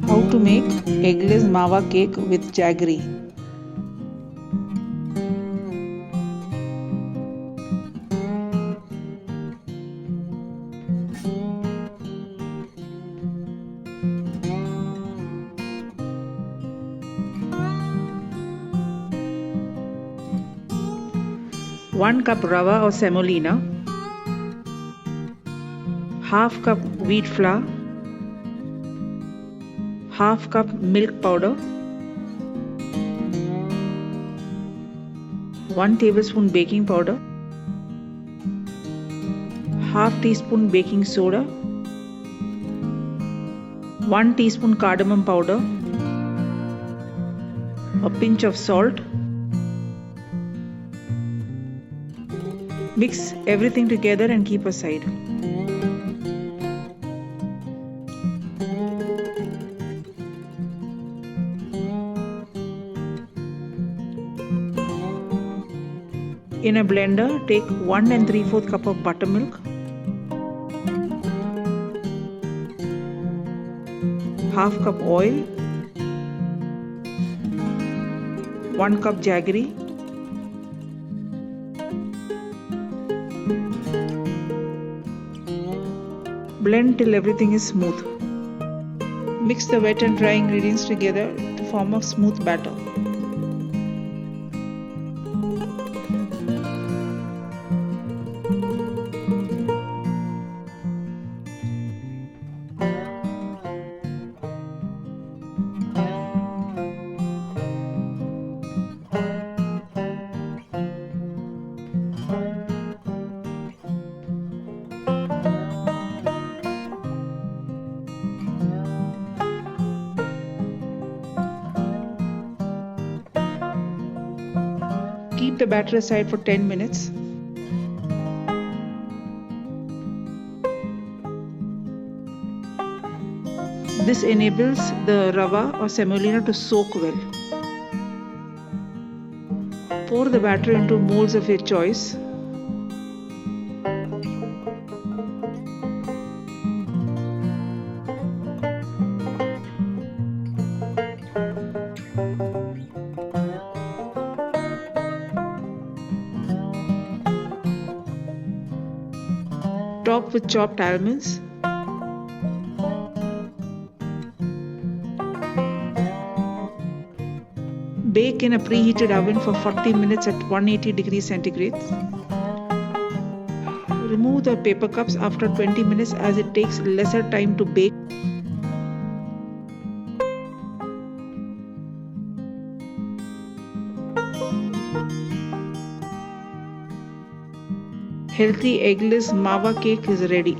How to make eggless mava cake with jaggery. One cup rava or semolina, half cup wheat flour, half cup milk powder, 1 tablespoon baking powder, half teaspoon baking soda, 1 teaspoon cardamom powder, a pinch of salt. Mix everything together and keep aside. In a blender, take 1 3/4 cup of buttermilk, half cup oil, 1 cup jaggery, blend till everything is smooth. Mix the wet and dry ingredients together to form a smooth batter. Keep the batter aside for 10 minutes. This enables the rava or semolina to soak well. Pour the batter into molds of your choice. Top with chopped almonds. Bake in a preheated oven for 40 minutes at 180 degrees centigrade. Remove the paper cups after 20 minutes as it takes lesser time to bake. Healthy eggless mava cake is ready.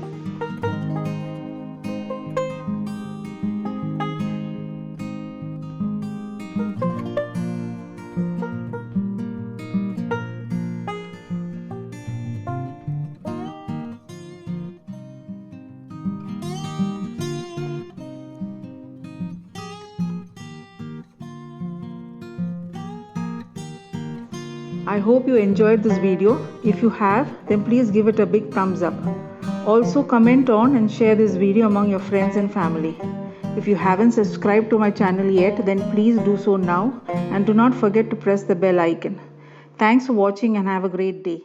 I hope you enjoyed this video. If you have, then please give it a big thumbs up. Also comment on and share this video among your friends and family. If you haven't subscribed to my channel yet, then please do so now and do not forget to press the bell icon. Thanks for watching and have a great day.